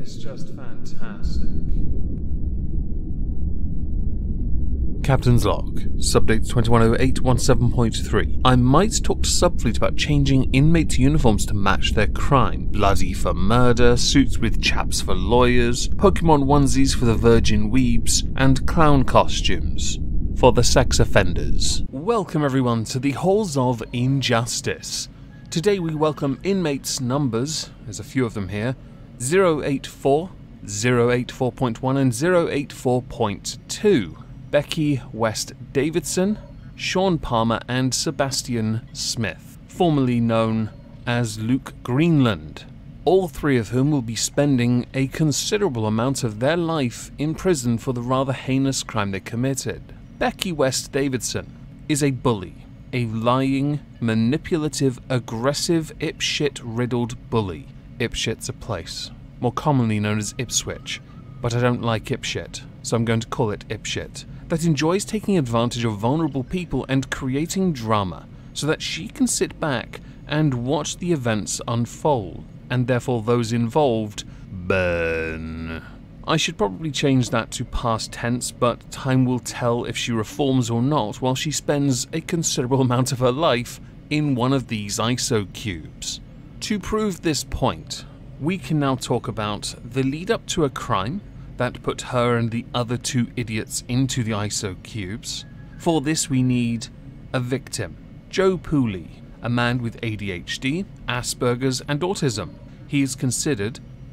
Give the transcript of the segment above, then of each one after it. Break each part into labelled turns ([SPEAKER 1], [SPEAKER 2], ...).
[SPEAKER 1] It's just fantastic. Captain's Log, Subdate 210817.3. I might talk to Subfleet about changing inmates' uniforms to match their crime. Bloody for murder, suits with chaps for lawyers, Pokemon onesies for the virgin weebs, and clown costumes for the sex offenders. Welcome everyone to the Halls of Injustice. Today we welcome inmates numbers, there's a few of them here, 084, 084.1 and 084.2. Becki West Davidson, Sean Palmer and Sebastian Smith, formerly known as Luke Greenland, all three of whom will be spending a considerable amount of their life in prison for the rather heinous crime they committed. Becki West Davidson is a bully, a lying, manipulative, aggressive, Ipshit-riddled bully. Ipshit's a place, more commonly known as Ipswich, but I don't like Ipshit, so I'm going to call it Ipshit, that enjoys taking advantage of vulnerable people and creating drama so that she can sit back and watch the events unfold, and therefore those involved burn. I should probably change that to past tense, but time will tell if she reforms or not while she spends a considerable amount of her life in one of these ISO cubes. To prove this point, we can now talk about the lead up to a crime that put her and the other two idiots into the ISO cubes. For this we need a victim, Joe Pooley, a man with ADHD, Asperger's and autism. He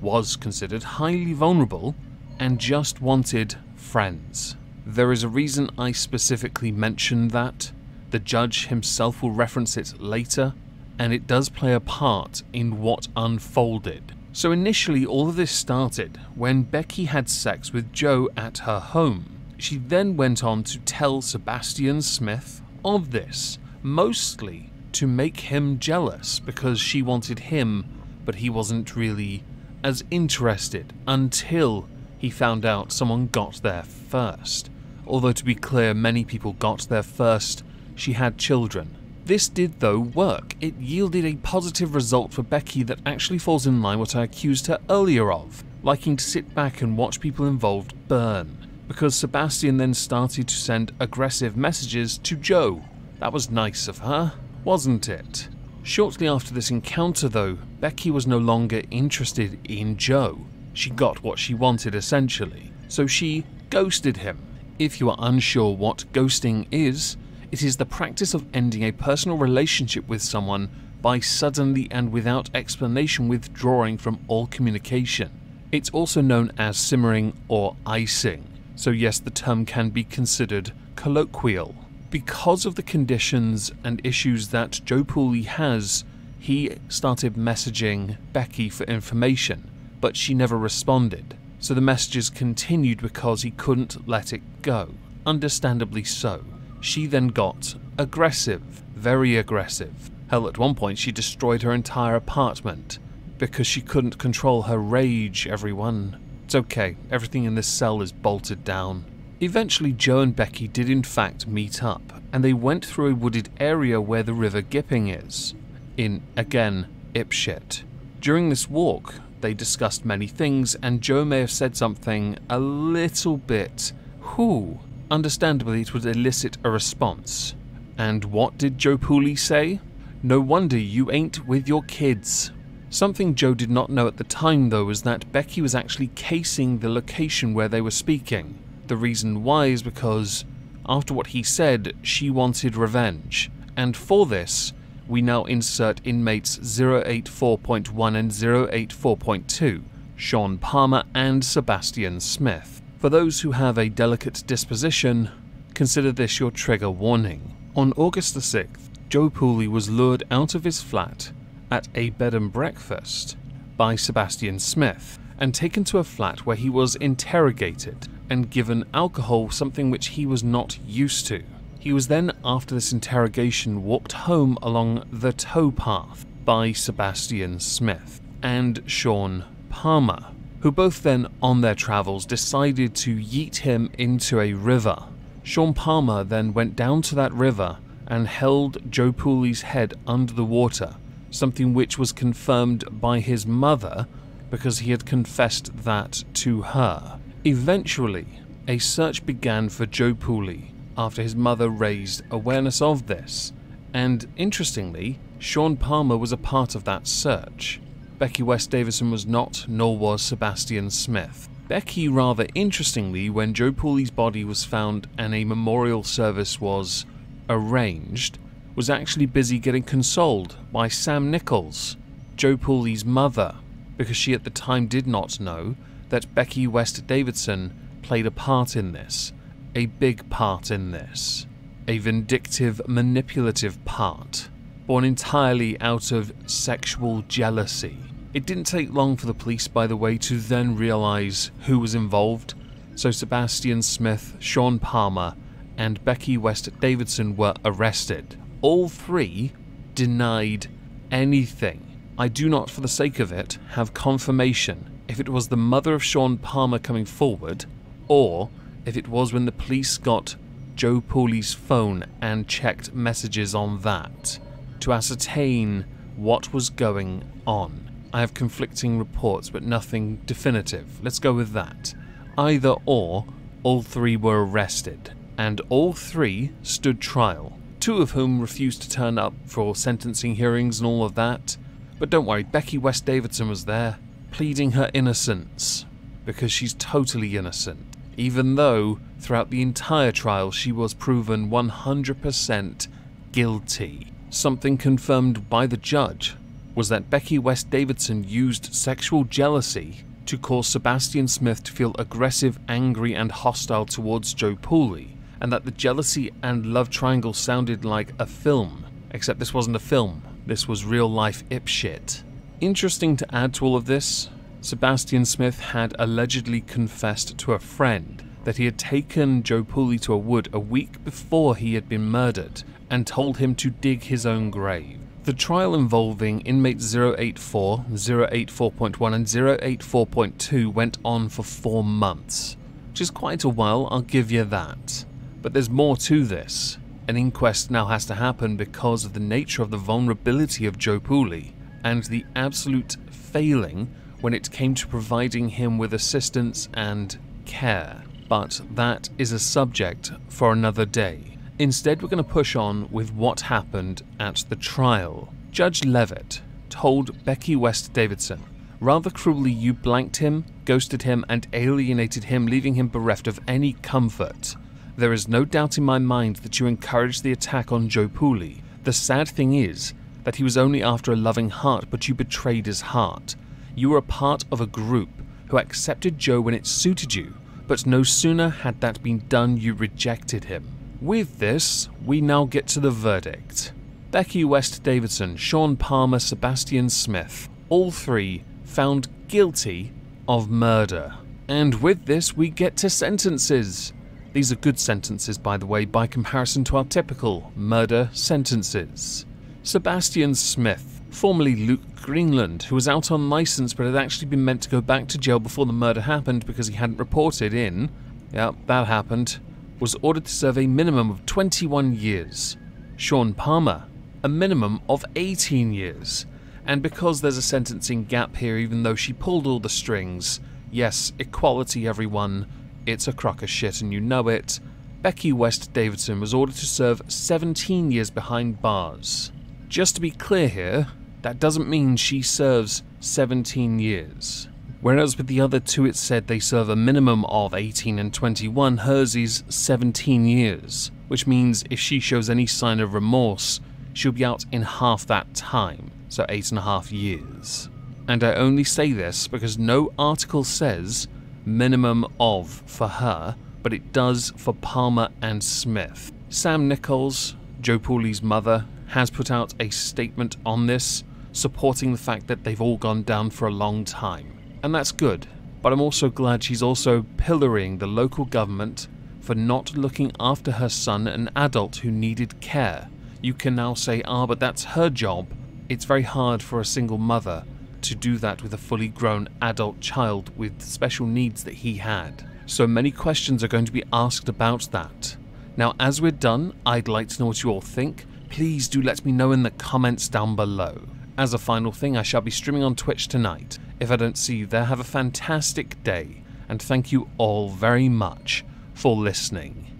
[SPEAKER 1] was considered highly vulnerable and just wanted friends. There is a reason I specifically mentioned that. The judge himself will reference it later, and it does play a part in what unfolded. So initially all of this started when Becki had sex with Joe at her home. She then went on to tell Sebastian Smith of this, mostly to make him jealous because she wanted him, but he wasn't really as interested until he found out someone got there first. Although to be clear, many people got there first. She had children. This did though work. It yielded a positive result for Becki that actually falls in line with what I accused her earlier of, liking to sit back and watch people involved burn, because Sebastian then started to send aggressive messages to Joe. That was nice of her, wasn't it? Shortly after this encounter though, Becki was no longer interested in Joe. She got what she wanted essentially, so she ghosted him. If you are unsure what ghosting is, it is the practice of ending a personal relationship with someone by suddenly and without explanation withdrawing from all communication. It's also known as simmering or icing, so yes, the term can be considered colloquial. Because of the conditions and issues that Joe Pooley has, he started messaging Becki for information, but she never responded. So the messages continued because he couldn't let it go. Understandably so. She then got aggressive, very aggressive. Hell, at one point she destroyed her entire apartment because she couldn't control her rage, everyone. It's okay, everything in this cell is bolted down. Eventually Joe and Becki did in fact meet up, and they went through a wooded area where the River Gipping is, in, again, Ipshit. During this walk, they discussed many things, and Joe may have said something a little bit, whew. Understandably, it would elicit a response. And what did Joe Pooley say? No wonder you ain't with your kids. Something Joe did not know at the time though was that Becki was actually casing the location where they were speaking. The reason why is because, after what he said, she wanted revenge. And for this, we now insert inmates 084.1 and 084.2, Sean Palmer and Sebastian Smith. For those who have a delicate disposition, consider this your trigger warning. On August the 6th, Joe Pooley was lured out of his flat at a bed and breakfast by Sebastian Smith and taken to a flat where he was interrogated and given alcohol, something which he was not used to. He was then, after this interrogation, walked home along the towpath by Sebastian Smith and Sean Palmer, who both then, on their travels, decided to yeet him into a river. Sean Palmer then went down to that river and held Joe Pooley's head under the water, something which was confirmed by his mother, because he had confessed that to her. Eventually, a search began for Joe Pooley after his mother raised awareness of this, and interestingly, Sean Palmer was a part of that search. Becki West Davidson was not, nor was Sebastian Smith. Becki, rather interestingly, when Joe Pooley's body was found and a memorial service was arranged, was actually busy getting consoled by Sam Nichols, Joe Pooley's mother, because she at the time did not know that Becki West Davidson played a part in this, a big part in this, a vindictive, manipulative part, born entirely out of sexual jealousy. It didn't take long for the police, by the way, to then realise who was involved, so Sebastian Smith, Sean Palmer, and Becki West Davidson were arrested. All three denied anything. I do not, for the sake of it, have confirmation if it was the mother of Sean Palmer coming forward, or if it was when the police got Joe Pooley's phone and checked messages on that to ascertain what was going on. I have conflicting reports, but nothing definitive. Let's go with that. Either or, all three were arrested, and all three stood trial, two of whom refused to turn up for sentencing hearings and all of that. But don't worry, Becki West Davidson was there, pleading her innocence, because she's totally innocent, even though throughout the entire trial she was proven 100% guilty. Something confirmed by the judge was that Becki West Davidson used sexual jealousy to cause Sebastian Smith to feel aggressive, angry, and hostile towards Joe Pooley, and that the jealousy and love triangle sounded like a film, except this wasn't a film, this was real life shit. Interesting to add to all of this, Sebastian Smith had allegedly confessed to a friend that he had taken Joe Pooley to a wood a week before he had been murdered and told him to dig his own grave. The trial involving inmates 084, 084.1 and 084.2 went on for 4 months, which is quite a while, I'll give you that. But there's more to this. An inquest now has to happen because of the nature of the vulnerability of Joe Pooley and the absolute failing when it came to providing him with assistance and care. But that is a subject for another day. Instead, we're going to push on with what happened at the trial. Judge Levitt told Becki West Davidson, "Rather cruelly you blanked him, ghosted him, and alienated him, leaving him bereft of any comfort. There is no doubt in my mind that you encouraged the attack on Joe Pooley. The sad thing is that he was only after a loving heart, but you betrayed his heart. You were a part of a group who accepted Joe when it suited you, but no sooner had that been done, you rejected him." With this, we now get to the verdict. Becki West Davidson, Sean Palmer, Sebastian Smith, all three found guilty of murder. And with this, we get to sentences. These are good sentences, by the way, by comparison to our typical murder sentences. Sebastian Smith, formerly Luke Greenland, who was out on license but had actually been meant to go back to jail before the murder happened because he hadn't reported in. Yeah, that happened. Was ordered to serve a minimum of 21 years. Sean Palmer, a minimum of 18 years. And because there's a sentencing gap here, even though she pulled all the strings, yes, equality everyone, it's a crock of shit and you know it, Becki West Davidson was ordered to serve 17 years behind bars. Just to be clear here, that doesn't mean she serves 17 years. Whereas with the other two it said they serve a minimum of 18 and 21, hers is 17 years, which means if she shows any sign of remorse, she'll be out in half that time, so 8.5 years. And I only say this because no article says minimum of for her, but it does for Palmer and Smith. Sam Nichols, Joe Pooley's mother, has put out a statement on this, supporting the fact that they've all gone down for a long time. And that's good, but I'm also glad she's also pillorying the local government for not looking after her son, an adult who needed care. You can now say, but that's her job. It's very hard for a single mother to do that with a fully grown adult child with special needs that he had. So many questions are going to be asked about that. Now, as we're done, I'd like to know what you all think. Please do let me know in the comments down below. As a final thing, I shall be streaming on Twitch tonight. If I don't see you there, have a fantastic day, and thank you all very much for listening.